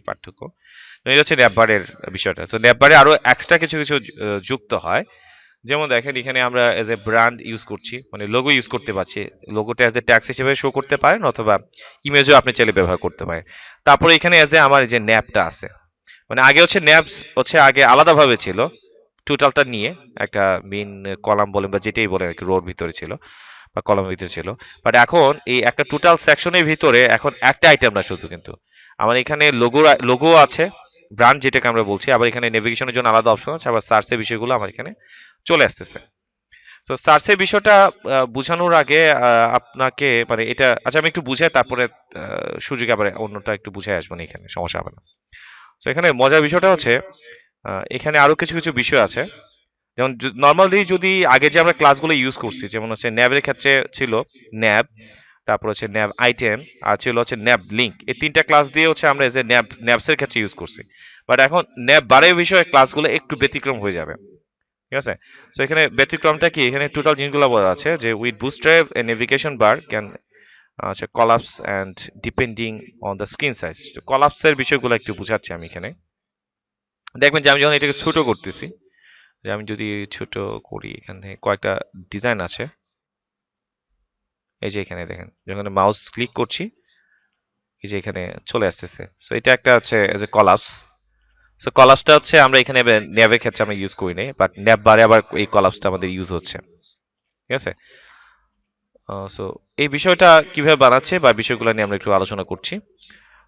পার্থক্য। এটা হচ্ছে ন্যাপবারের বিষয়টা। তো ন্যাপবারে আরো এক্সট্রা কিছু কিছু যুক্ত হয়। যেমন দেখেন এখানে আমরা এজ এ ব্র্যান্ড ইউজ করছি, মানে লোগো ইউজ করতে পারছি। লোগোটা এজ এ ট্যাক্স হিসেবে শো করতে পারেন, অথবা ইমেজও আপনি চাইলে ব্যবহার করতে পারেন। তারপরে এখানে এজ এ আমার যে ন্যাপটা আছে, মানে আগে হচ্ছে ন্যাপস হচ্ছে আগে আলাদাভাবে ছিল, টোটালটা নিয়ে একটা মেইন কলাম বলেন বা যেটাই বলে আর কি, রোর ভিতরে ছিল বা কলামের ভিতরে ছিল। বাট এখন এই একটা টোটাল সেকশনের ভিতরে এখন একটা আইটেম না শুধু, কিন্তু আমার এখানে লোগো আছে, ব্র্যান্ড যেটাকে আমরা বলছি, আবার এখানে নেভিগেশনের জন্য আলাদা অপশন আছে, আবার সার্চের বিষয়গুলো আমার এখানে চলে আসতেছে। তো সার্চের বিষয়টা বোঝানোর আগে আপনাকে মানে এটা আচ্ছা আমি একটু বুঝাই, তারপরে সুযোগে আবার অন্যটা একটু বুঝাই আসবো না, এখানে সমস্যা হবে না। তো এখানে মজার বিষয়টা হচ্ছে এখানে আরো কিছু কিছু বিষয় আছে। যেমন নর্মালি যদি আগে যে আমরা ক্লাসগুলো ইউজ করছি, যেমন হচ্ছে ন্যাবের ক্ষেত্রে ছিল ন্যাব, তারপর হচ্ছে ন্যাব আইটেম, আর ছিল হচ্ছে ন্যাব লিঙ্ক, এই তিনটা ক্লাস দিয়ে হচ্ছে আমরা যে ন্যাবসের ক্ষেত্রে ইউজ করছি। বাট এখন ন্যাব বারের বিষয়ে ক্লাসগুলো একটু ব্যতিক্রম হয়ে যাবে, ঠিক আছে? তো এখানে ব্যতিক্রমটা কি, এখানে টোটাল জিনিসগুলো বলা আছে যে with Bootstrap a navigation bar can আচ্ছা collapse and depending on the screen size. তো কলাপসের বিষয়গুলো একটু বুঝাচ্ছি আমি এখানে। দেখবেন যে আমি যখন এটাকে ছোট করতেছি, যে আমি যদি ছোট করি, এখানে কয়েকটা ডিজাইন আছে, এই যে এখানে দেখেন যখন মাউস ক্লিক করছি, এই যে এখানে চলে আসতেছে। সো এটা একটা হচ্ছে এজ এ কলাপস। সো কলাপসটা হচ্ছে আমরা এখানে ন্যাবের ক্ষেত্রে আমরা ইউজ করি নাই, বাট ন্যাব বারে আবার এই কলাপসটা আমাদের ইউজ হচ্ছে, ঠিক আছে? সো এই বিষয়টা কিভাবে বানাচ্ছে বা বিষয়গুলো নিয়ে আমরা একটু আলোচনা করছি।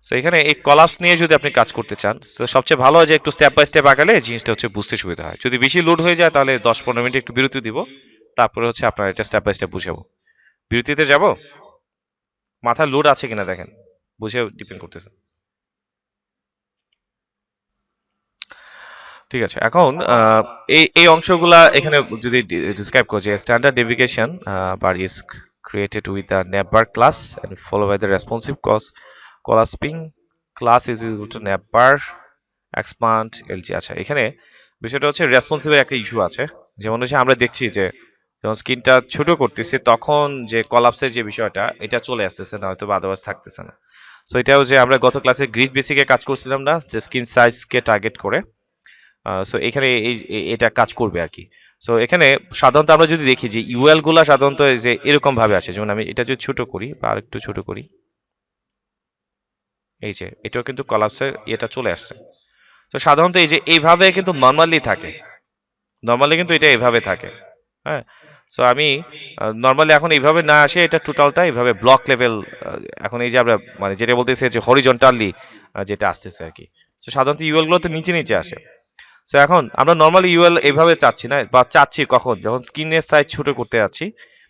সো এখানে এই কলাপস নিয়ে যদি আপনি কাজ করতে চান, তো সবচেয়ে ভালো হয় যে একটু স্টেপ বাই স্টেপ আগালে জিনিসটা হচ্ছে বুঝতে সুবিধা হয়। যদি বেশি লোড হয়ে যায় তাহলে 10-15 মিনিট একটু বিরতি দিব, তারপরে হচ্ছে আপনার এটা স্টেপ বাই স্টেপ বুঝাবো। বিরতিতে যাব, মাথার লোড আছে কিনা দেখেন, বুঝে ডিপেন্ড করতেছে। ঠিক আছে, এখন এই এই অংশগুলা এখানে যদি ডিসক্রাইব করি যে standard navigation bar is created with the navbar class and followed by the responsive collapsing class is equal to navbar expand lg। আচ্ছা এখানে বিষয়টা হচ্ছে রেসপন্সিভের একটা ইস্যু আছে। যেমন হচ্ছে আমরা দেখছি যে যখন স্ক্রিনটা ছোট করতেছি তখন যে কলাপসের যে বিষয়টা এটা চলে আসতেছে না, হয়তো আদারওয়াইজ থাকতেছে না। সো এটাও যে আমরা গত ক্লাসে গ্রিড বেসিকে কাজ করছিলাম না, যে স্ক্রিন সাইজকে টার্গেট করে। সো এখানে এটা কাজ করবে আর কি। সো এখানে সাধারণত আমরা যদি দেখি যে ইউএল গুলা সাধারণত যে এরকম ভাবে আসে, যেমন আমি এটা যদি ছোট করি বা আরেকটু ছোট করি, এই যে এটাও কিন্তু কলাপসের এটা চলে আসছে। তো সাধারণত এই যে এইভাবে কিন্তু নর্মালি থাকে, নর্মালি কিন্তু এটা এইভাবে থাকে, হ্যাঁ। সো আমি নর্মালি এখন এইভাবে না আসে, এটা টোটালটা এইভাবে ব্লক লেভেল, এখন এই যে আমরা মানে যেটা বলতেছি যে হরিজন্টালি যেটা আসতেছে আর কি। তো সাধারণত ইউএল গুলো তো নিচে নিচে আসে। তো এখন আমরা নর্মালি ইউএল এইভাবে চাচ্ছি না, বা চাচ্ছি কখন, যখন স্ক্রিনের সাইজ ছোট করতে যাচ্ছি,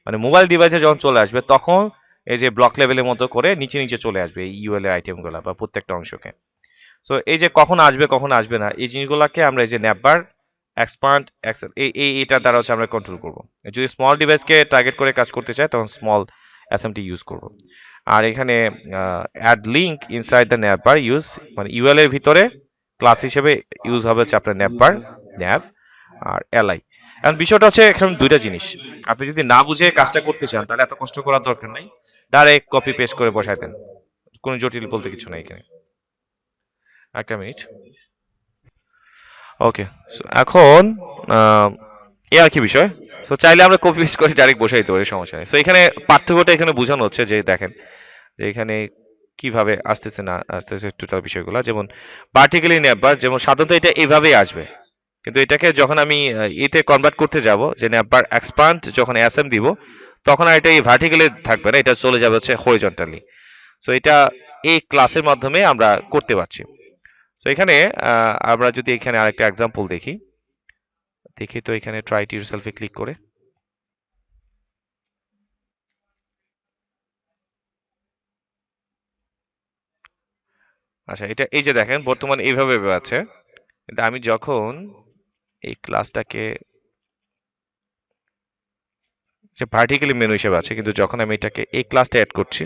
মানে মোবাইল ডিভাইসে যখন চলে আসবে তখন এই যে ব্লক লেভেলের মতো করে নিচে নিচে চলে আসবে এই ইউএল এর আইটেমগুলো বা প্রত্যেকটা অংশকে। সো এই যে কখন আসবে কখন আসবে না এই জিনিসগুলোকে আমরা এই যে ন্যাপবার এক্সপান্ড এক্সেল এটা দ্বারা হচ্ছে আমরা কন্ট্রোল করব। যদি স্মল ডিভাইসকে টার্গেট করে কাজ করতে চাই তখন স্মল এসএমটি ইউজ করব। আর এখানে add link inside the navbar use, মানে ইউএল এর ভিতরে ক্লাস হিসেবে ইউজ হবে হচ্ছে আপনার ন্যাপবার, ন্যাভ আর এলআই। এখন বিষয়টা হচ্ছে এখন দুইটা জিনিস, আপনি যদি না বুঝে কাজটা করতে চান তাহলে এত কষ্ট করার দরকার নাই, ডাইরেক্ট কপি পেস্ট করে বসাই দেন, কোনো জটিল বলতে কিছু নাই এখানে। একটা মিনিট, ওকে। এখন এই আর কি বিষয়। সো চাইলে আমরা কপি পেস্ট করে ডাইরেক্ট বসাই দিতে পারি, সমস্যা নেই। সো এখানে পার্থক্যটা এখানে বোঝানো হচ্ছে যে দেখেন যে এখানে কিভাবে আসতেছে না আসতেছে টোটাল বিষয়গুলো। যেমন পার্টিকুলারলি নেবার, যেমন সাধারণত এটা এইভাবেই আসবে, কিন্তু এটাকে যখন আমি এতে কনভার্ট করতে যাব যে নেবার এক্সপান্ড যখন এসএম দিব, তখন আর এটা এই ভার্টিক্যালি থাকবে না, এটা চলে যাবে হচ্ছে হরিজন্টালি। সো এটা এই ক্লাসের মাধ্যমে আমরা করতে পারছি। সো এখানে আমরা যদি এখানে আরেকটা এক্সাম্পল দেখি, দেখি তো এখানে ট্রাই টু ইউরসেলফে ক্লিক করে। আচ্ছা এটা এই যে দেখেন বর্তমানে এইভাবে আছে, কিন্তু আমি যখন এই ক্লাসটাকে যে ভার্টিক্যালি মেনু হিসেবে আছে, কিন্তু যখন আমি এটাকে এই ক্লাসটা অ্যাড করছি,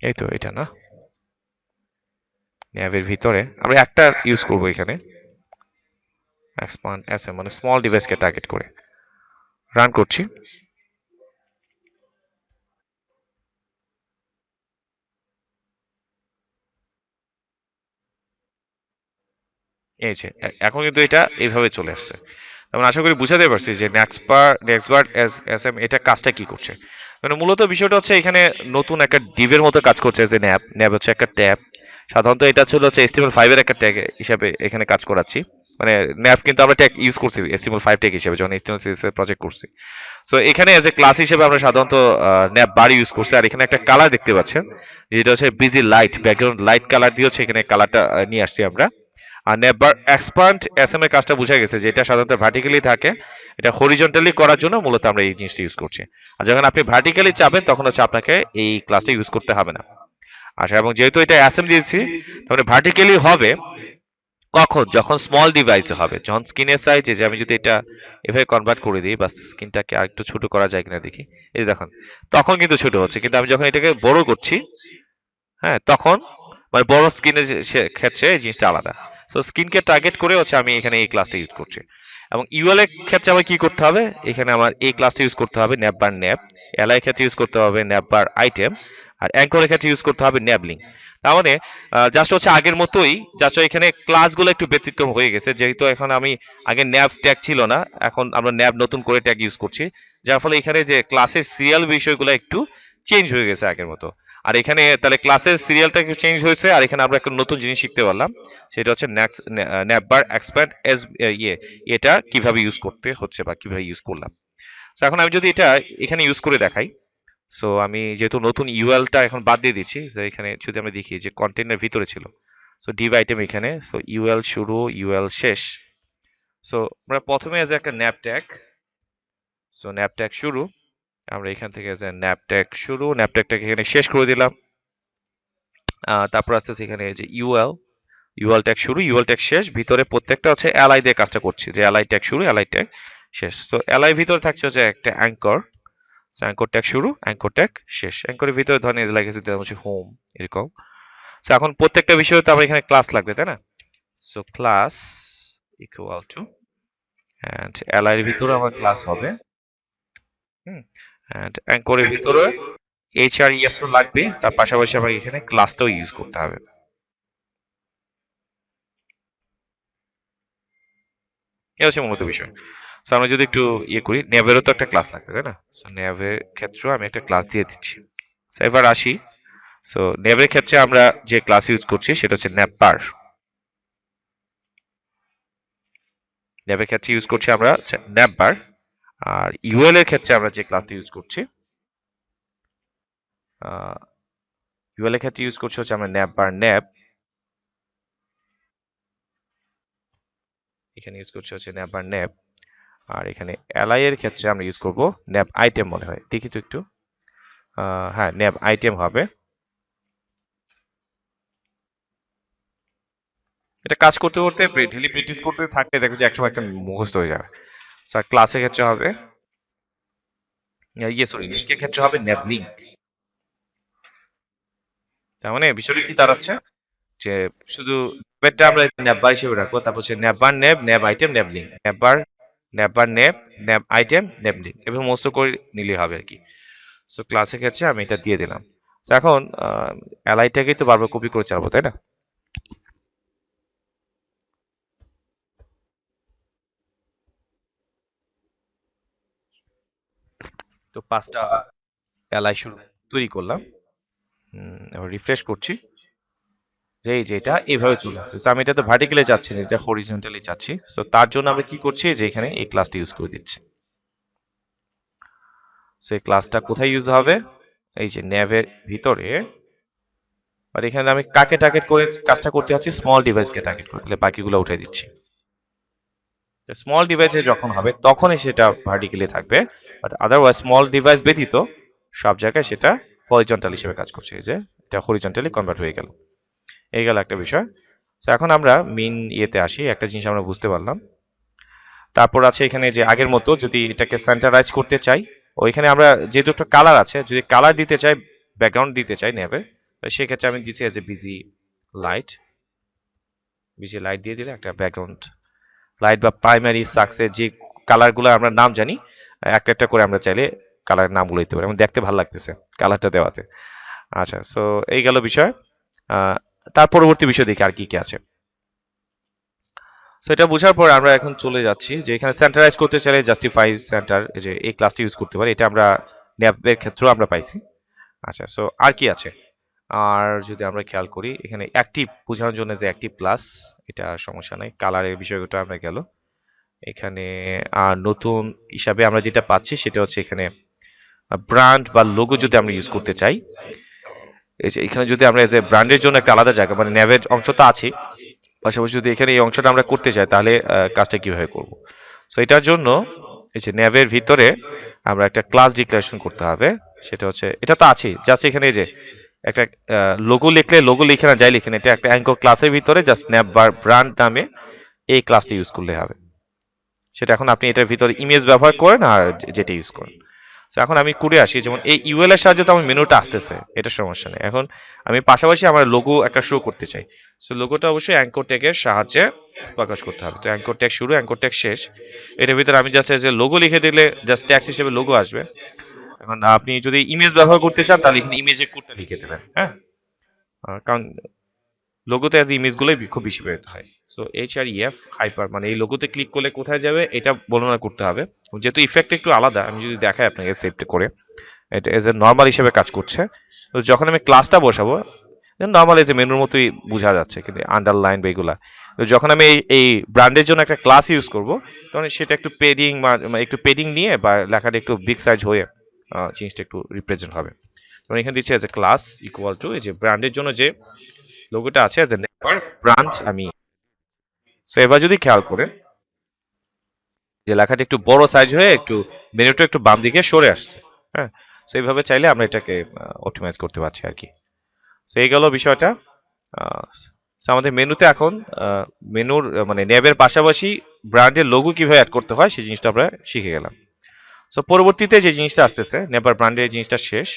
এই তো এটা না, ন্যাভের ভিতরে আমরা একটা ইউজ করব এখানে এক্সপান্ড এসএম, মানে স্মল ডিভাইসকে টার্গেট করে রান করছি। এই যে এখন কিন্তু এটা এইভাবে চলে আসছে। আমরা আশা করি বুঝাতে পারছি যে নেক্সটবার এস এম এটা কাজটা কি করছে। মানে মূলত বিষয়টা হচ্ছে এখানে নতুন একটা ডিভের মতো কাজ করছে, যে ন্যাব ন্যাব হচ্ছে একটা ট্যাব। সাধারণত এটা ছিল হচ্ছে HTML5 এর একটা ট্যাগ হিসাবে এখানে কাজ করাচ্ছি। মানে ন্যাব কিন্তু আমরা ট্যাগ ইউজ করছি HTML5 ট্যাগ হিসেবে যখন HTML6 এর প্রজেক্ট করছি। সো এখানে এজ এ ক্লাস হিসেবে আমরা সাধারণত ন্যাব বার ইউজ করছি। আর এখানে একটা কালার দেখতে পাচ্ছেন, যেটা হচ্ছে busy light, background light colour দিয়ে হচ্ছে এখানে কালারটা নিয়ে আসছি আমরা। আর নেভার এক্সপান্ড এসএম এর কাজটা বোঝা গেছে যে এটা সাধারণত ভার্টিক্যালি থাকে, এটা হরিজন্টালি করার জন্য মূলত আমরা এই জিনিসটা ইউজ করছি। আর যখন আপনি ভার্টিক্যালি চাবেন তখন হচ্ছে আপনাকে এই ক্লাসটা ইউজ করতে হবে না। আচ্ছা, এবং যেহেতু এটা এসএম দিয়েছি, তাহলে ভার্টিক্যালি হবে কখন? যখন স্মল ডিভাইসে হবে, যখন স্ক্রিনের সাইজ, যে আমি যদি এটা এভাবে কনভার্ট করে দিই বা স্ক্রিনটাকে আরেকটু ছোট করা যায় কিনা দেখি, এই যে দেখুন তখন কিন্তু ছোট হচ্ছে। কিন্তু আমি যখন এটাকে বড় করছি, হ্যাঁ, তখন মানে বড় স্ক্রিনের ক্ষেত্রে এই জিনিসটা আলাদা। সো স্ক্রিনকে টার্গেট করে হচ্ছে আমি এখানে এই ক্লাসটা ইউজ করছি। এবং ইউএল এর ক্ষেত্রে আমার কি করতে হবে? এখানে আমার এই ক্লাসটা ইউজ করতে হবে ন্যাপ বার ন্যাপ। এলআই ক্ষেত্রে ইউজ করতে হবে ন্যাপ বার আইটেম। আর অ্যাঙ্করের ক্ষেত্রে ইউজ করতে হবে ন্যাবলিং। তার মানে জাস্ট হচ্ছে আগের মতোই, জাস্ট এখানে ক্লাসগুলো একটু ব্যতিক্রম হয়ে গেছে, যেহেতু এখন আমি আগে ন্যাব ট্যাগ ছিল না, এখন আমরা ন্যাব নতুন করে ট্যাগ ইউজ করছি। যার ফলে এখানে যে ক্লাসের সিরিয়াল বিষয়গুলো একটু চেঞ্জ হয়ে গেছে আগের মতো। আর এখানে তাহলে ক্লাসের সিরিয়ালটা একটু চেঞ্জ হয়েছে, আর এখানে আমরা একটা নতুন জিনিস শিখতে পারলাম, সেটা হচ্ছে ন্যাপবার এক্সপ্যান্ড এস ইয়ে এটা কিভাবে ইউজ করতে হচ্ছে বা কিভাবে ইউজ করলাম। তো এখন আমি যদি এটা এখানে ইউজ করে দেখাই, সো আমি যেহেতু নতুন ইউএলটা এখন বাদ দিয়ে দিচ্ছি, যে এখানে যদি আমরা দেখি যে কন্টেন্টের ভিতরে ছিল, সো ডিভ আইটেম এখানে, সো ইউএল শুরু ইউএল শেষ। সো আমরা প্রথমে এজ একটা nap tag, so nap tag শুরু, আমরা এখান থেকে যে ন্যাপ ট্যাগ শুরু, ন্যাপ ট্যাগটাকে এখানে শেষ করে দিলাম। তারপর আসছে এখানে যে ইউএল ট্যাগ শুরু ইউএল ট্যাগ শেষ, ভিতরে প্রত্যেকটা হচ্ছে এলআই দিয়ে কাজটা করছি, যে এলআই ট্যাগ শুরু এলআই ট্যাগ শেষ। তো এলআই ভিতরে থাকছে হচ্ছে একটা অ্যাঙ্কর, অ্যাঙ্কর ট্যাগ শুরু অ্যাঙ্কর ট্যাগ শেষ। অ্যাঙ্করের ভিতরে ধরেন এই লাগেছে হচ্ছে হোম, এরকম। তো এখন প্রত্যেকটা বিষয়ে তো আমার এখানে ক্লাস লাগবে, তাই না? So class equal to, and LI এর ভিতরে আমার ক্লাস হবে, এন্ড অ্যাঙ্করের ভিতরে এইচ আর ইএফ তো লাগবে, তার পাশাপাশি আমাকে এখানে ক্লাসটাও ইউজ করতে হবে। এটা হচ্ছে মূলত বিষয়। সো আমরা যদি একটু ইয়ে করি, নেভেরও তো একটা ক্লাস লাগবে, তাই না? সো নেভের ক্ষেত্রেও আমি একটা ক্লাস দিয়ে দিচ্ছি। সো এবার আসি, সো নেভের ক্ষেত্রে আমরা যে ক্লাস ইউজ করছি সেটা হচ্ছে নেপবার। নেভের ক্ষেত্রে ইউজ করছি আমরা নেপবার। আর ইউএল এর ক্ষেত্রে আমরা যে ক্লাসটা ইউজ করছি, ইউএল এর ক্ষেত্রে ইউজ করছি হচ্ছে আমরা নেপবার নেপ। এখানে ইউজ করছি হচ্ছে নেপবার নেপ। আর এখানে এলআই এর ক্ষেত্রে আমরা ইউজ করব ন্যাপ আইটেম, মনে হয়, দেখি তো একটু। হ্যাঁ, ন্যাপ আইটেম হবে। এটা কাজ করতে করতে ডেলি প্র্যাকটিস করতে থাকলে দেখো যে একসময় একটা মুখস্থ হয়ে যাবে। স্যার ক্লাসের ক্ষেত্রে হবে, সরি, লিঙ্কের ক্ষেত্রে হবে ন্যাপ লিঙ্ক। তার মানে বিষয়টা কি দাঁড়াচ্ছে, যে শুধু ন্যাপটা আমরা ন্যাপ বার হিসেবে রাখবো, তারপর হচ্ছে nav bar nav nav item nav link, nav bar nav nav item nav link, এভাবে মস্ত করে নিলে হবে আর কি। সো ক্লাসের ক্ষেত্রে আমি এটা দিয়ে দিলাম। তো এখন এলআইটাকেই তো বারবার কপি করে চালাবো, তাই না? তো 5টা এলআই শুরু তৈরি করলাম। এবার রিফ্রেশ করছি, যে এই যে এটা এইভাবে চলে আসছে। সো আমি এটা তো ভার্টিক্যালি যাচ্ছি না, এটা হরিজন্টালি যাচ্ছি। সো তার জন্য আমরা কি করছি, যে এখানে এই ক্লাসটা ইউজ করে দিচ্ছি। সো ক্লাসটা কোথায় ইউজ হবে? এই যে ন্যাভের ভিতরে। আর এখানে আমি কাকে টার্গেট করে কাজটা করতে যাচ্ছি? স্মল ডিভাইসকে টার্গেট করে, তাহলে বাকিগুলো উঠে দিচ্ছি। স্মল ডিভাইসে যখন হবে তখনই সেটা ভার্টিক্যালি থাকবে, বাট আদারওয়াইজ স্মল ডিভাইস ব্যতীত সব জায়গায় সেটা হরিজন্টাল হিসেবে কাজ করছে। এই যে এটা হরিজন্টালি কনভার্ট হয়ে গেল, এই গেল একটা বিষয়। তো এখন আমরা মেইন ইয়েতে আসি, একটা জিনিস আমরা বুঝতে পারলাম। তারপর আছে এখানে যে আগের মতো যদি এটাকে সেন্টারাইজ করতে চাই, ওইখানে আমরা যেহেতু একটা কালার আছে, যদি কালার দিতে চাই, ব্যাকগ্রাউন্ড দিতে চাই নেবে, সেক্ষেত্রে আমি দিচ্ছি যে বিজি লাইট। বিজি লাইট দিয়ে দিলে একটা ব্যাকগ্রাউন্ড লাইট বা প্রাইমারি সাকসেস যে কালারগুলো আমরা নাম জানি, একটা একটা করে আমরা চাইলে কালারের নামগুলো দিতে পারি, এবং দেখতে ভালো লাগতেছে কালারটা দেওয়াতে। আচ্ছা, সো এই গেল বিষয়। তার পরবর্তী বিষয় দেখি আর কি কি আছে। সো এটা বোঝার পর আমরা এখন চলে যাচ্ছি যে এখানে সেন্টারাইজ করতে চাইলে জাস্টিফাই সেন্টার, যে এই ক্লাসটি ইউজ করতে পারি, এটা আমরা ন্যাপের ক্ষেত্রেও আমরা পাইছি। আচ্ছা, সো আর কি আছে? আর যদি আমরা খেয়াল করি এখানে অ্যাক্টিভ বোঝানোর জন্য যে অ্যাক্টিভ প্লাস, এটা সমস্যা নাই, কালারের বিষয়টা আমরা গেল এখানে। আর নতুন হিসাবে আমরা যেটা পাচ্ছি সেটা হচ্ছে এখানে ব্র্যান্ড বা লোগো যদি আমরা ইউজ করতে চাই, এই যে এখানে যদি আমরা এজ এ ব্র্যান্ডের জন্য একটা আলাদা জায়গা, মানে ন্যাভের অংশ তো আছে, পাশাপাশি যদি এখানে এই অংশটা আমরা করতে চাই তাহলে কাজটা কিভাবে করব? সো এটার জন্য এই যে ন্যাভের ভিতরে আমরা একটা ক্লাস ডিক্লারেশন করতে হবে। সেটা হচ্ছে, এটা তো আছে জাস্ট এখানে এই যে একটা লোগো লিখলে লোগো লিখে না যাই লিখে না, এটা একটা অ্যাঙ্কর ক্লাসের ভিতরে জাস্ট ন্যাভ বার ব্র্যান্ড নামে এই ক্লাসটা ইউজ করলে হবে। সেটা এখন আপনি এটার ভিতরে ইমেজ ব্যবহার করেন আর যেটা ইউজ করেন। তো এখন আমি করে আসি, যেমন এই ইউএল এর সাহায্যে তো আমার মেনুটা আসতেছে, এটা সমস্যা নেই। এখন আমি পাশাপাশি আমার লোগো একটা শো করতে চাই, সো লোগোটা অবশ্যই অ্যাঙ্কর ট্যাগের সাহায্যে প্রকাশ করতে হবে। তো অ্যাঙ্কর ট্যাগ শুরু, অ্যাঙ্কর ট্যাগ শেষ, এটার ভিতরে আমি জাস্ট যে লোগো লিখে দিলে জাস্ট ট্যাক্স হিসেবে লোগো আসবে। এখন আপনি যদি ইমেজ ব্যবহার করতে চান তাহলে এখানে ইমেজের কোডটা লিখে দেবেন, হ্যাঁ, কারণ লোগোতে অ্যাজ ইমেজগুলোই খুব বেশি বেরোতে হয়। সো HREF হাইপার, মানে এই লোগোতে ক্লিক করলে কোথায় যাবে এটা বর্ণনা করতে হবে। যেহেতু ইফেক্ট একটু আলাদা, আমি যদি দেখাই আপনাকে সেভটা করে, এটা এজ এ নর্মাল হিসেবে কাজ করছে। তো যখন আমি ক্লাসটা বসাবো নর্মাল এই যে মেনুর মতোই বোঝা যাচ্ছে, কিন্তু আন্ডারলাইন বা এগুলা, তো যখন আমি এই ব্র্যান্ডের জন্য একটা ক্লাস ইউজ করব তখন সেটা একটু পেডিং একটু পেডিং নিয়ে বা লেখাটা একটু বিগ সাইজ হয়ে জিনিসটা একটু রিপ্রেজেন্ট হবে। তখন এখানে দিচ্ছি as a class equal two এই যে ব্র্যান্ডের জন্য যে লোগোটা আছে এজ এ নেভার ব্রাঞ্চ আমি। সো এবার যদি খেয়াল করেন যে লেখাটা একটু বড় সাইজ হয়ে একটু মেনুটা একটু বাম দিকে সরে আসছে, হ্যাঁ। সো এইভাবে চাইলে আমরা এটাকে অপটিমাইজ করতে পারছি আর কি। সো এই গেল বিষয়টা। সো আমাদের মেনুতে এখন মেনুর মানে নেভের পাশাপাশি ব্র্যান্ডের লোগো কিভাবে অ্যাড করতে হয় সেই জিনিসটা আমরা শিখে গেলাম। সো পরবর্তীতে যে জিনিসটা আসতেছে, নেভার ব্র্যান্ডের জিনিসটা শেষ।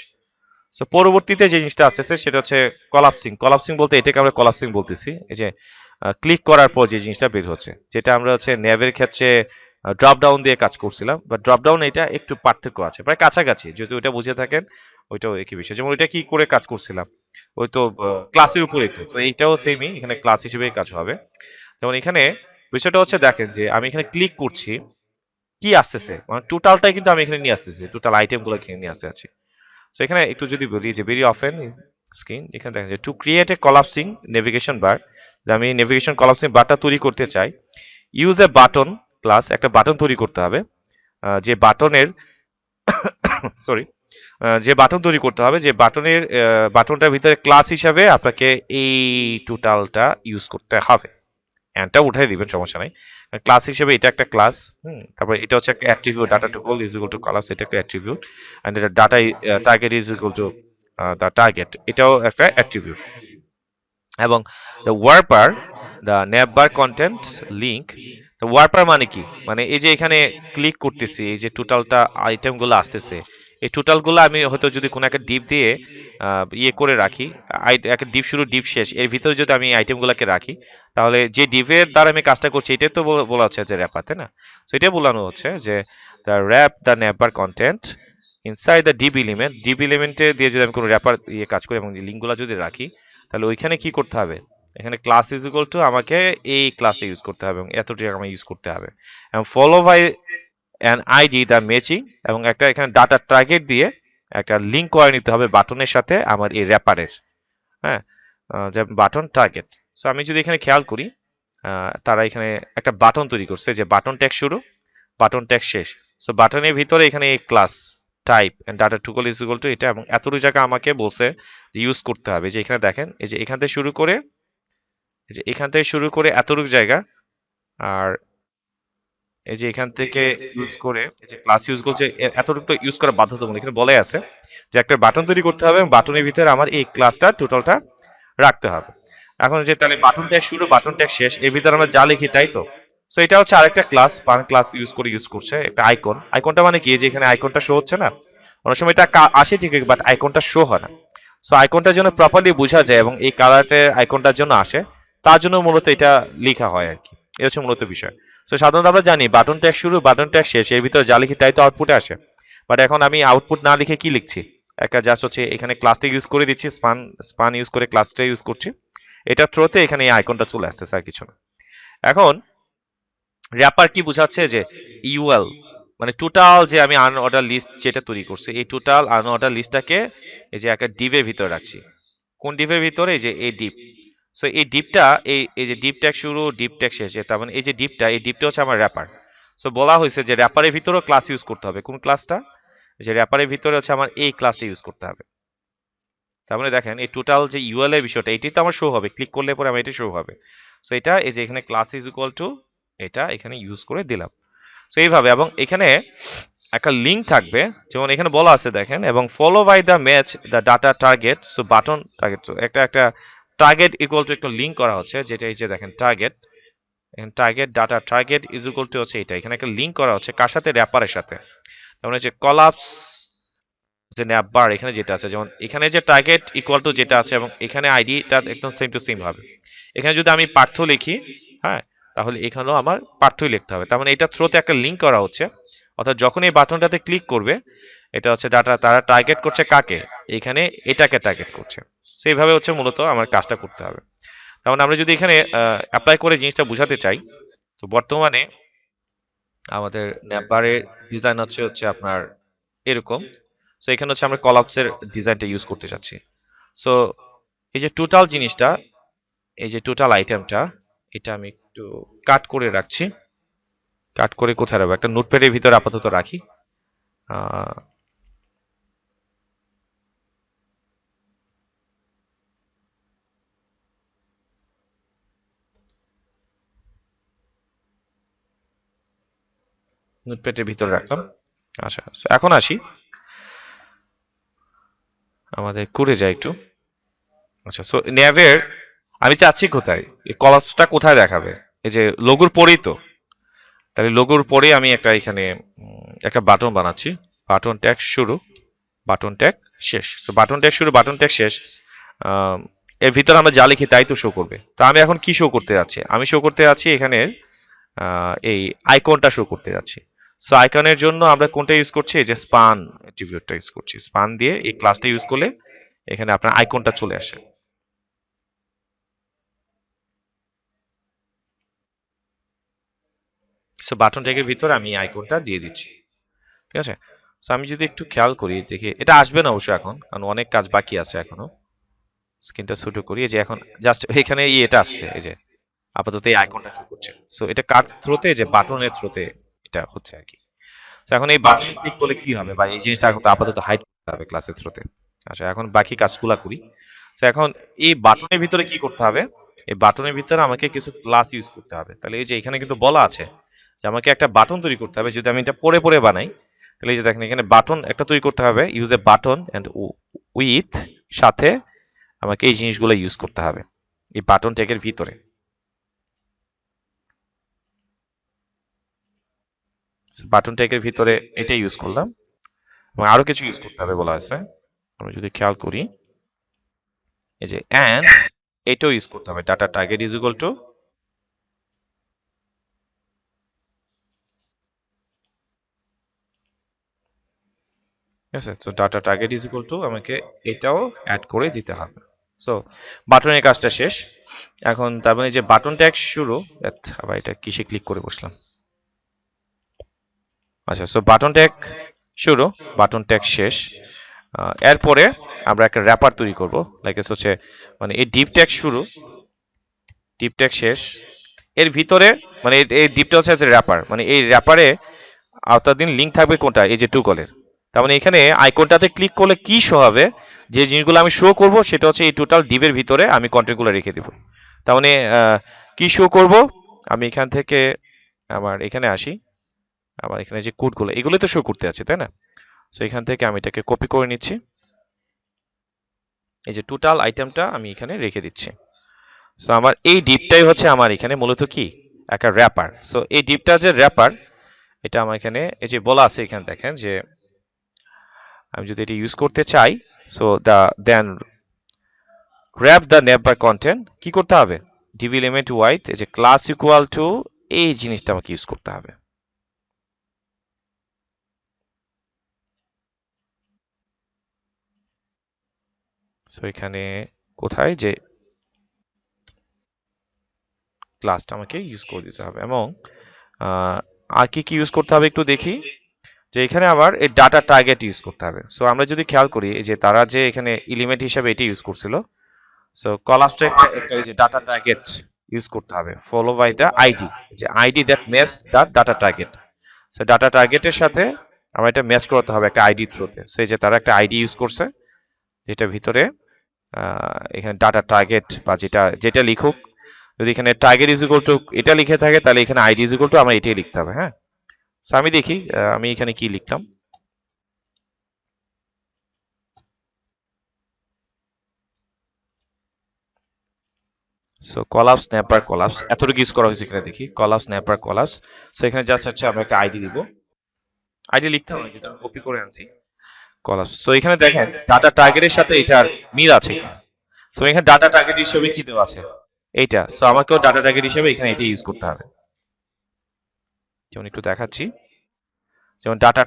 সো পরবর্তীতে যে জিনিসটা আসতেছে সেটা হচ্ছে কলাপসিং। কলাপসিং বলতে এটাকে আমরা কলাপসিং বলতেছি, এই যে ক্লিক করার পর যে জিনিসটা বের হচ্ছে, যেটা আমরা হচ্ছে নেভের ক্ষেত্রে ড্রপ ডাউন দিয়ে কাজ করছিলাম, বা ড্রপ ডাউন এটা একটু পার্থক্য আছে, প্রায় কাছাকাছি, যদি ওইটা বুঝে থাকেন ওইটাও একই বিষয়। যেমন ওইটা কি করে কাজ করছিলাম, ওই তো ক্লাসের উপরেই তো, তো এইটাও সেমই, এখানে ক্লাস হিসেবেই কাজ হবে। যেমন এখানে বিষয়টা হচ্ছে দেখেন যে আমি এখানে ক্লিক করছি, কি আসতেছে মানে টোটালটাই কিন্তু আমি এখানে নিয়ে আসতেছি, টোটাল আইটেম গুলো এখানে নিয়ে আসতে আছি। সো এখানে একটু যদি বলি যে ভেরি অফেন স্ক্রিন, এখানে দেখেন যে to create a collapsing navigation bar, আমি নেভিগেশন কলাপসিং বারটা তৈরি করতে চাই, ইউজ এ বাটন ক্লাস, একটা বাটন তৈরি করতে হবে, যে বাটনের সরি যে বাটন তৈরি করতে হবে, যে বাটনের বাটনটার ভিতরে ক্লাস হিসাবে আপনাকে এই টোটালটা ইউজ করতে হবে। এন্ডটা উঠাই দিবেন, সমস্যা নাই। ক্লাস হিসেবে এটা একটা ক্লাস, তারপর এটা হচ্ছে একটা attribute, data toggle is equal to collapse, এটা একটা অ্যাট্রিবিউট, এন্ড এটা data target is equal to the target, এটাও একটা অ্যাট্রিবিউট। এবং the wrapper, the navbar content link, the wrapper মানে কি, মানে এই যে এখানে ক্লিক করতেছি, এই যে টোটালটা আইটেমগুলো আসতেছে, এই টোটালগুলো আমি হয়তো যদি কোনো একটা ডিপ দিয়ে ইয়ে করে রাখি, একটা ডিপ শুরু ডিপ শেষ এর ভিতরে যদি আমি আইটেমগুলোকে রাখি, তাহলে যে ডিপের দ্বারা আমি কাজটা করছি এটাই তো বলা হচ্ছে যে র্যাপার, তাই না? সো এটাই বলানো হচ্ছে যে the wrap the navbar content inside the div element, div এলিমেন্টে দিয়ে যদি আমি কোনো র্যাপার ইয়ে কাজ করি এবং লিঙ্কগুলো যদি রাখি, তাহলে ওইখানে কি করতে হবে, এখানে ক্লাস ইজ ইকুয়াল টু আমাকে এই ক্লাসটা ইউজ করতে হবে এবং এতটি আমাকে ইউজ করতে হবে, এবং follow by an ID the matching, এবং একটা এখানে ডাটা টার্গেট দিয়ে একটা লিঙ্ক করে নিতে হবে বাটনের সাথে আমার এই র্যাপারের, হ্যাঁ, যেমন বাটন টার্গেট। সো আমি যদি এখানে খেয়াল করি তারা এখানে একটা বাটন তৈরি করছে, যে বাটন ট্যাগ শুরু বাটন ট্যাগ শেষ। সো বাটনের ভিতরে এখানে এই class type and data toggle is equal to এটা, এবং এতটুকু জায়গা আমাকে বলছে ইউজ করতে হবে, যে এখানে দেখেন এই যে এখান থেকে শুরু করে, এই যে এখান থেকে শুরু করে এতটুকু জায়গা, আর এই যে এখান থেকে ইউজ করে এই যে ক্লাস ইউজ করছে এতটুকু ইউজ করা বাধ্যতামূলক, এখানে বলে আছে যে একটা বাটন তৈরি করতে হবে এবং বাটনের ভিতরে আমার এই ক্লাসটা টোটালটা রাখতে হবে। এখন যে তাহলে বাটন ট্যাগ শুরু বাটন ট্যাগ শেষ এর ভিতরে আমরা যা লিখি তাই তো। সো এটা হচ্ছে আরেকটা ক্লাস, পান ক্লাস ইউজ করছে একটা আইকন। আইকনটা মানে কি, যে এখানে আইকনটা শো হচ্ছে না, অনেক সময় এটা আসে ঠিকই বাট আইকনটা শো হয় না। সো আইকনটার জন্য প্রপারলি বোঝা যায় এবং এই কালারতে আইকনটার জন্য আসে, তার জন্য মূলত এটা লেখা হয় আর কি, এটা হচ্ছে মূলত বিষয়। তো সাধারণত আমরা জানি বাটন ট্যাগ শুরু বাটন ট্যাগ শেষ এর ভিতরে যা লিখি তাই তো আউটপুটে আসে, বাট এখন আমি আউটপুট না লিখে কি লিখছি, একটা জাস্ট হচ্ছে এখানে ক্লাসটা ইউজ করে দিচ্ছি, স্পান ইউজ করে ক্লাসটা ইউজ করছি, এটা থ্রোতে এখানে এই আইকনটা চলে আসতেছে আর কিছু না। এখন র্যাপার কি বোঝাচ্ছে যে ইউএল মানে টোটাল যে আমি আনঅর্ডার লিস্ট যেটা তৈরি করছি এই টোটাল আনঅর্ডার লিস্টটাকে এই যে একটা ডিভের ভিতরে রাখছি। কোন ডিভের ভিতরে? এই যে এই ডিপ। সো এই ডিপটা এই যে ডিপ ট্যাগ শুরু ডিপ ট্যাগ শেষে তার মানে এই যে ডিপটা এই ডিপটা হচ্ছে আমার র্যাপার। সো বলা হয়েছে যে র্যাপারের ভিতরেও ক্লাস ইউজ করতে হবে। কোন ক্লাসটা? যে র্যাপারের ভিতরে হচ্ছে আমার এই ক্লাসটা ইউজ করতে হবে। তার মানে দেখেন এই টোটাল যে ইউএল এর বিষয়টা এটাই তো আমার শো হবে, ক্লিক করলে পরে আমার এটা শো হবে। সো এটা এই যে এখানে ক্লাস ইজ ইকুয়াল টু এটা এখানে ইউজ করে দিলাম। সো এইভাবে এবং এখানে একটা লিঙ্ক থাকবে, যেমন এখানে বলা আছে দেখেন, এবং follow by the match the data target. So button target একটা একটা টার্গেট ইকুয়াল টু একটা লিঙ্ক করা হচ্ছে, যেটা এই যে দেখেন টার্গেট, এখানে target data target is equal to হচ্ছে এটা, এখানে একটা লিঙ্ক করা হচ্ছে কার সাথে? র্যাপারের সাথে। তার মানে হচ্ছে কলাপস যে ন্যাপ বার এখানে যেটা আছে, যেমন এখানে যে টার্গেট ইকুয়াল টু যেটা আছে এবং এখানে আইডিটা একদম সেম টু সেম হবে। এখানে যদি আমি পার্থ লিখি, হ্যাঁ, তাহলে এখানেও আমার পার্থই লিখতে হবে। তার মানে এটা থ্রোতে একটা লিঙ্ক করা হচ্ছে, অর্থাৎ যখন এই বাটনটাতে ক্লিক করবে এটা হচ্ছে ডাটা তারা টার্গেট করছে কাকে? এখানে এটাকে টার্গেট করছে। সেইভাবে হচ্ছে মূলত আমার কাজটা করতে হবে। তার মানে আমরা যদি এখানে অ্যাপ্লাই করে জিনিসটা বোঝাতে চাই, তো বর্তমানে আমাদের ন্যাপবারের ডিজাইন হচ্ছে হচ্ছে আপনার এরকম। সো এখানে হচ্ছে আমরা কলাপসের ডিজাইনটা ইউজ করতে চাচ্ছি। সো এই যে টোটাল জিনিসটা, এই যে টোটাল আইটেমটা, এটা আমি একটু কাট করে রাখছি। কাট করে কোথায় রাখবো? একটা নোটপ্যাডের ভিতরে আপাতত রাখি। নোটপ্যাডের ভিতরে রাখলাম। আচ্ছা, so এখন আসি আমাদের করে যাই একটু। আচ্ছা, সো ন্যাভের আমি চাচ্ছি কোথায়, এই কলাপসটা কোথায় দেখাবে? এই যে লোগোর পরেই তো। তাহলে লোগোর পরে আমি একটা এখানে একটা বাটন বানাচ্ছি। বাটন ট্যাগ শুরু, বাটন ট্যাগ শেষ। তো বাটন ট্যাগ শুরু, বাটন ট্যাগ শেষ। আম, এর ভিতরে আমরা যা লিখি তাই তো শো করবে। তো আমি এখন কি শো করতে যাচ্ছি? আমি শো করতে যাচ্ছি এখানে এই আইকনটা শো করতে যাচ্ছি। সো আইকনের জন্য আমরা কোনটা ইউজ করছি? এই যে স্পান অ্যাট্রিবিউটটা ইউজ করছি। স্পান দিয়ে এই ক্লাসটা ইউজ করলে এখানে আপনার আইকনটা চলে আসে। সো বাটন ট্যাগের ভিতরে আমি এই আইকনটা দিয়ে দিচ্ছি। ঠিক আছে? সো আমি যদি একটু খেয়াল করি দেখি এটা আসবে না অবশ্য এখন, কারণ অনেক কাজ বাকি আছে এখনো। স্ক্রিনটা ছোট করি, এই যে এখন জাস্ট এখানে এটা আসছে, এই যে আপাতত এই আইকনটা শো করছে। সো এটা কার থ্রোতে? যে বাটনের থ্রোতে এটা হচ্ছে আর কি। তো এখন এই বাটনে ক্লিক করলে কি হবে, বা এই জিনিসটা এখন তো আপাতত হাইড করতে হবে ক্লাসের থ্রোতে। আচ্ছা, এখন বাকি কাজগুলা করি। তো এখন এই বাটনের ভিতরে কি করতে হবে? এই বাটনের ভিতরে আমাকে কিছু ক্লাস ইউজ করতে হবে। তাহলে এই যে এখানে কিন্তু বলা আছে যে আমাকে একটা বাটন তৈরি করতে হবে। যদি আমি এটা পরে পরে বানাই, তাহলে এই যে দেখেন এখানে বাটন একটা তৈরি করতে হবে, use a button and with, সাথে আমাকে এই জিনিসগুলো ইউজ করতে হবে এই বাটন ট্যাগের ভিতরে। বাটন ট্যাগের ভিতরে এটা ইউজ করলাম, এবং আরো কিছু ইউজ করতে হবে বলা আছে। আমরা যদি খেয়াল করি, এই যে এন্ড এটাও ইউজ করতে হবে, data target is equal two, ঠিক আছে? তো data target is equal two আমাকে এটাও অ্যাড করে দিতে হবে। সো বাটনের কাজটা শেষ। এখন তার মানে যে বাটন ট্যাগ শুরু, আবার এটা কিসে ক্লিক করে বসলাম। আচ্ছা, সো বাটন ট্যাগ শুরু, বাটন ট্যাগ শেষ। এরপরে আমরা একটা র্যাপার তৈরি করব, লাইক হচ্ছে মানে এই ডিপ ট্যাগ শুরু, ডিপ ট্যাগ শেষ। এর ভিতরে মানে এই ডিপটা হচ্ছে র্যাপার, মানে এই র্যাপারে আওতাধীন লিঙ্ক থাকবে কোনটা? এই যে টু কলের। তার মানে এখানে আইকনটাতে ক্লিক করলে কি শো হবে? যে জিনিসগুলো আমি শো করব সেটা হচ্ছে এই টোটাল ডিভের ভিতরে আমি কন্টেন্টগুলো রেখে দেব। তার মানে কি শো করব? আমি এখান থেকে আমার এখানে আসি, আমার এখানে যে কোডগুলো এগুলো তো শো করতে আছে, তাই না? সো এখান থেকে আমি এটাকে কপি করে নিচ্ছি, এই যে টোটাল আইটেমটা আমি এখানে রেখে দিচ্ছি। সো আমার এই ডিপটাই হচ্ছে আমার এখানে মূলত কি একটা র্যাপার। সো এই ডিপটা যে র্যাপার, এটা আমার এখানে এই যে বলা আছে, এখানে দেখেন যে আমি যদি এটা ইউজ করতে চাই, so then wrap the navbar content কি করতে হবে? div element উইথ এই যে ক্লাস ইকুয়াল টু এই জিনিসটা আমাকে ইউজ করতে হবে। সো এখানে কোথায় যে ক্লাসটা আমাকে ইউজ করে দিতে হবে, এবং আর কি কি ইউজ করতে হবে একটু দেখি, যে এখানে আবার এই ডাটা টার্গেট ইউজ করতে হবে। সো আমরা যদি খেয়াল করি যে তারা যে এখানে এলিমেন্ট হিসাবে এটি ইউজ করছিল, সো কলাপসটা একটা এই যে ডাটা টার্গেট ইউজ করতে হবে, ফলো বাই দ্য আইডি, যে ID that match the data target. So data টার্গেটের সাথে আমরা এটা ম্যাচ করতে হবে একটা আইডি থ্রুতে। সো এই যে তারা একটা আইডি ইউজ করছে, যেটা ভিতরে এখানে ডাটা টার্গেট বা যেটা যেটা লিখুক, যদি এখানে টার্গেট ইজ ইকুয়াল টু এটা লিখে থাকে, তাহলে এখানে আইডি ইজ ইকুয়াল টু আমরা এটাই লিখতে হবে। হ্যাঁ, সো আমি দেখি আমি এখানে কি লিখলাম। সো কলাপস স্ন্যাপার কলাপস এতটুকু ইউজ করা হয়েছে এখানে, দেখি কলাপস স্ন্যাপার কলাপস। সো এখানে জাস্ট হচ্ছে আমরা একটা আইডি দিব, আইডি লিখতে হবে যেটা আমি কপি করে আনছি, কলাপস। সো এখানে দেখেন ডাটা টার্গেটের সাথে এটার মিল আছে। সো এখানে ডাটা টার্গেট হিসেবে কি দেওয়া আছে, এইটা। সো আমাকেও ডাটা টার্গেট হিসেবে এখানে এটা ইউজ করতে হবে। যেমন একটু দেখাচ্ছি, যেমন data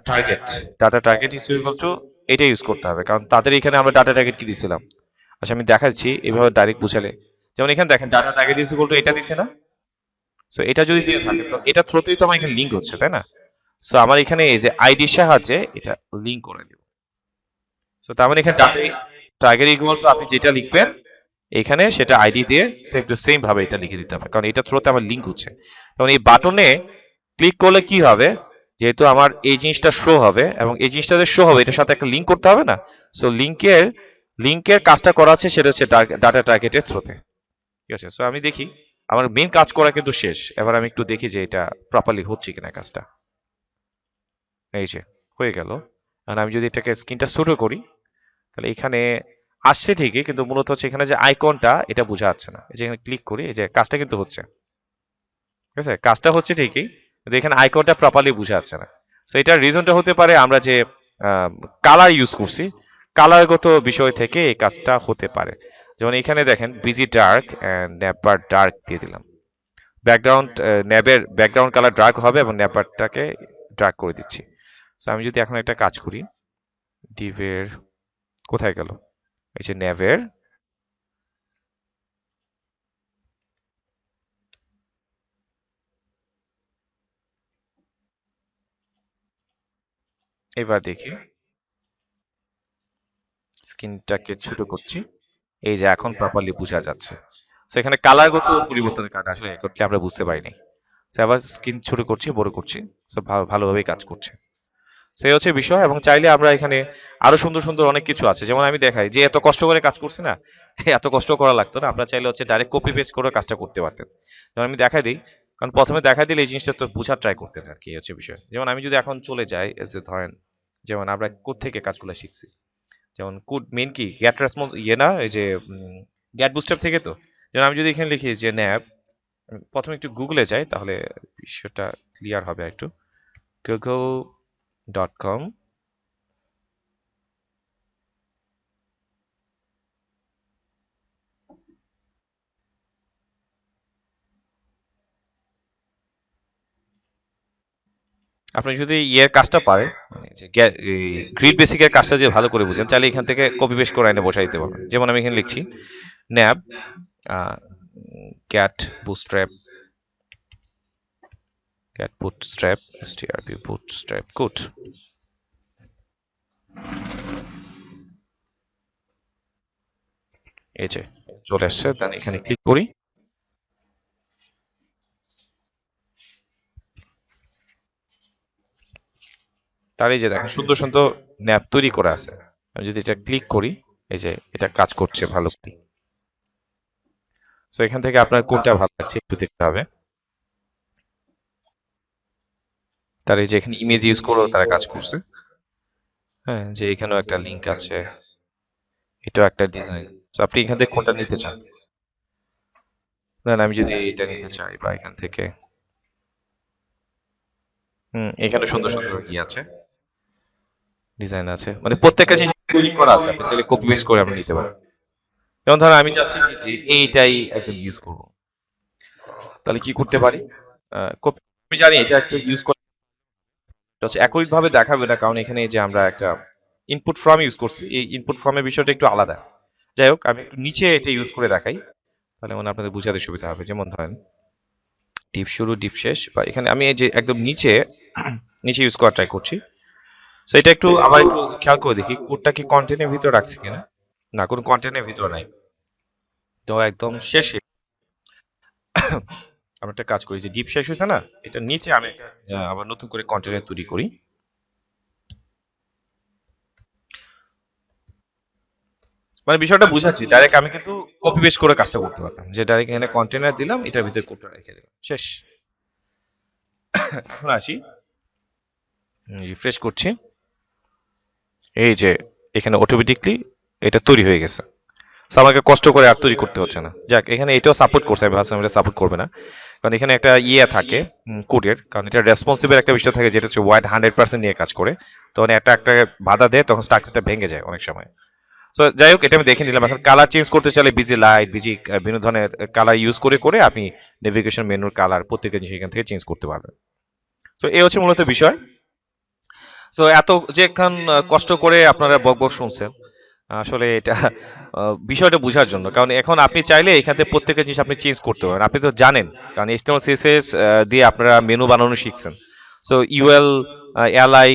target is equal to এটা ইউজ করতে হবে, কারণ তাদের এখানে আমরা ডাটা টার্গেট কি দিছিলাম। আচ্ছা আমি দেখাচ্ছি এভাবে ডাইরেক্ট বুঝালে, যেমন এখানে দেখেন data target is equal to এটা দিছে না। সো এটা যদি দিয়ে থাকে তো এটা থ্রুতেই তো আমার এখানে লিঙ্ক হচ্ছে, তাই না? সো আমার এখানে এই যে আইডির সাহায্যে এটা লিঙ্ক করে দেব। সো তার মানে এখানে ডাটা টার্গেট ইকুয়াল টু আপনি যেটা লিখবেন এখানে সেটা আইডি দিয়ে সেম টু সেম ভাবে এটা লিখে দিতে হবে, কারণ এটা থ্রুতে আমার লিঙ্ক হচ্ছে। কারণ এই বাটনে ক্লিক করলে কি হবে, যেহেতু আমার এই জিনিসটা শো হবে এবং এই জিনিসটা যে শো হবে এটার সাথে একটা লিঙ্ক করতে হবে না। সো লিঙ্কের কাজটা করা আছে সেটা হচ্ছে ডাটা টার্গেটের থ্রুতে। ঠিক আছে, সো আমি দেখি আমার মেন কাজ করা কিন্তু শেষ। এবার আমি একটু দেখি যে এটা প্রপারলি হচ্ছে কিনা কাজটা। এই যে হয়ে গেল। আর আমি যদি এটাকে স্ক্রিনটা ছোট করি, তাহলে এখানে আসছে ঠিকই, কিন্তু মূলত হচ্ছে এখানে যে আইকনটা এটা বোঝা যাচ্ছে না। এই যে এখানে ক্লিক করি, এই যে কাজটা কিন্তু হচ্ছে, ঠিক আছে, কাজটা হচ্ছে ঠিকই, কিন্তু এখানে আইকনটা প্রপারলি বোঝা যাচ্ছে না। সো এটার রিজনটা হতে পারে আমরা যে কালার ইউজ করছি, কালারগত বিষয় থেকে এই কাজটা হতে পারে। যেমন এখানে দেখেন বিজি ডার্ক এন্ড ন্যাপার ডার্ক দিয়ে দিলাম, ব্যাকগ্রাউন্ড ন্যাবের ব্যাকগ্রাউন্ড কালার ডার্ক হবে এবং ন্যাপারটাকে ডার্ক করে দিচ্ছি। সো আমি যদি এখন একটা কাজ করি, ডিভের কোথায় গেল, এই যে ন্যাভের, এবার দেখি স্ক্রিনটাকে ছোট করছি, এই যে এখন প্রপারলি বোঝা যাচ্ছে। তো এখানে কালারগত পরিবর্তনের কারণে আসলে করতে আমরা বুঝতে পারিনি। তো আবার স্ক্রিন ছোট করছি, বড় করছি, সো ভালোভাবেই কাজ করছে। সেই হচ্ছে বিষয়। এবং চাইলে আমরা এখানে আরো সুন্দর সুন্দর অনেক কিছু আছে, যেমন আমি দেখাই যে এত কষ্ট করে কাজ করছি না, এত কষ্ট করা লাগতো না। আপনারা চাইলে হচ্ছে ডাইরেক্ট কপি পেস্ট করে কাজটা করতে পারতেন। যেমন আমি দেখাই দিই, কারণ প্রথমে দেখাই দিলে এই জিনিসটা তো বোঝার ট্রাই করতেন আর কি, এই হচ্ছে বিষয়। যেমন আমি যদি এখন চলে যাই, যে ধরেন যেমন আমরা কোত্থেকে কাজগুলো শিখছি, যেমন কোড মেন কি গেট রেসপন্স ইয়ে না, এই যে গেট বুস্টআপ থেকে। তো যেমন আমি যদি এখানে লিখি যে ন্যাব, প্রথমে একটু গুগলে যাই তাহলে বিষয়টা ক্লিয়ার হবে একটু। google.com, আপনি যদি ইয়ের কাজটা পারেন, মানে যে গ্রিড বেসিকের কাজটা যে ভালো করে বুঝেন, চাইলে এখান থেকে কপি পেস্ট করে এনে বসাই দিতে পারবেন। যেমন আমি এখানে লিখছি ন্যাব ক্যাট বুটস্ট্র্যাপ, ক্যাট বুটস্ট্র্যাপ strp বুটস্ট্র্যাপ কোড। এই যে চলে আসছে, দেন এখানে ক্লিক করি। তার এই যে দেখেন সুন্দর সুন্দর ন্যাপ তৈরি করা আছে। আমি যদি এটা ক্লিক করি, এই যে এটা কাজ করছে ভালো করে। সো এখান থেকে আপনার কোনটা ভালো লাগছে একটু দেখতে হবে। তার এই যে এখানে ইমেজ ইউজ করেও তারা কাজ করছে। হ্যাঁ, যে এখানেও একটা লিংক আছে, এটাও একটা ডিজাইন। তো আপনি এখান থেকে কোনটা নিতে চান? না আমি যদি এটা নিতে চাই, বা এখান থেকে এখানে সুন্দর সুন্দর আছে, ডিজাইন আছে, মানে প্রত্যেকটা জিনিস তৈরি করা আছে, আপনি চাইলে কপি পেস্ট করে আপনি নিতে পারেন। যেমন ধরুন আমি চাচ্ছি কি যে এইটাই একদম ইউজ করব, তাহলে কি করতে পারি? আমি জানি এটা একটু ইউজ করে হচ্ছে একইভাবে দেখাবে না, কারণ এখানে যে আমরা একটা ইনপুট ফর্ম ইউজ করছি, এই ইনপুট ফর্মের বিষয়টা একটু আলাদা। যাই হোক, আমি একটু নিচে এটা ইউজ করে দেখাই, তাহলে মানে আপনাদের বুঝাতে সুবিধা হবে। যেমন ধরেন ডিপ শুরু ডিপ শেষ, বা এখানে আমি এই যে একদম নিচে নিচে ইউজ করা ট্রাই করছি। সো এটা একটু আবার একটু খেয়াল করে দেখি কোডটা কি কন্টেন্টের ভিতর রাখছে কিনা। না, কোনো কন্টেন্টের ভিতর নাই। তো একদম শেষে আমরা একটা কাজ করি, যে ডিপ শেষ হয়েছে না, এটা নিচে আমি আবার নতুন করে কন্টেন্ট তৈরি করি। মানে বিষয়টা বুঝাচ্ছি, ডাইরেক্ট আমি কিন্তু কপি পেস্ট করে কাজটা করতে পারতাম, যে ডাইরেক্ট এখানে কন্টেনার দিলাম, এটার ভিতরে কোডটা রেখে দিলাম, শেষ। এখন আসি, রিফ্রেশ করছি, এই যে এখানে অটোমেটিকলি এটা তৈরি হয়ে গেছে। So আমাকে কষ্ট করে আর তৈরি করতে হচ্ছে না। যাক, এখানে এটাও সাপোর্ট করছে, আমি ভাবছিলাম এটা সাপোর্ট করবে না, কারণ এখানে একটা ইয়ে থাকে কোডের, কারণ এটা রেসপন্সিবল একটা বিষয় থাকে, যেটা হচ্ছে ওয়াইড 100% নিয়ে কাজ করে। তখন একটা একটা বাধা দেয়, তখন স্ট্রাকচারটা ভেঙে যায় অনেক সময়। সো যাই হোক, এটা আমি দেখে নিলাম। এখন কালার চেঞ্জ করতে চাইলে বিজি লাইট, বিজি বিভিন্ন ধরনের কালার ইউজ করে করে আপনি নেভিগেশন মেনুর কালার প্রত্যেকটা জিনিস এখান থেকে চেঞ্জ করতে পারবেন। সো এই হচ্ছে মূলত বিষয়। সো এত যে এখন কষ্ট করে আপনারা বক বক শুনছেন, আসলে এটা বিষয়টা বোঝার জন্য, কারণ এখন আপনি চাইলে এখান থেকে প্রত্যেকটা জিনিস আপনি চেঞ্জ করতে পারেন। আপনি তো জানেন, কারণ HTML CSS দিয়ে আপনারা মেনু বানানো শিখছেন। সো ইউএল এলআই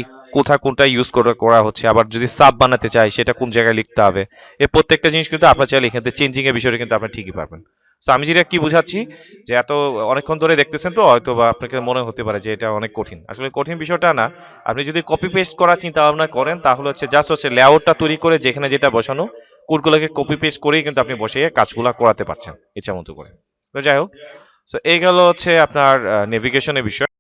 কোনটা ইউজ করা হচ্ছে, আবার যদি সাব বানাতে চাই সেটা কোন জায়গায় লিখতে হবে, এই প্রত্যেকটা জিনিস কিন্তু আপনার চাইলে এখান থেকে চেঞ্জিং এর বিষয়টা কিন্তু আপনি ঠিকই পারবেন। তো আমি যেটা কি বুঝাচ্ছি, যে এত অনেকক্ষণ ধরে দেখতেছেন তো হয়তো বা আপনাকে মনে হতে পারে যে এটা অনেক কঠিন। আসলে কঠিন বিষয়টা না। আপনি যদি কপি পেস্ট করার চিন্তা ভাবনা করেন, তাহলে হচ্ছে জাস্ট হচ্ছে লেআউটটা তৈরি করে যেখানে যেটা বসানো, কোডগুলোকে কপি পেস্ট করেই কিন্তু আপনি বসিয়ে কাজগুলো করাতে পারছেন ইচ্ছা মতো করে। তো যাই হোক, তো এই গেল হচ্ছে আপনার নেভিগেশনের বিষয়।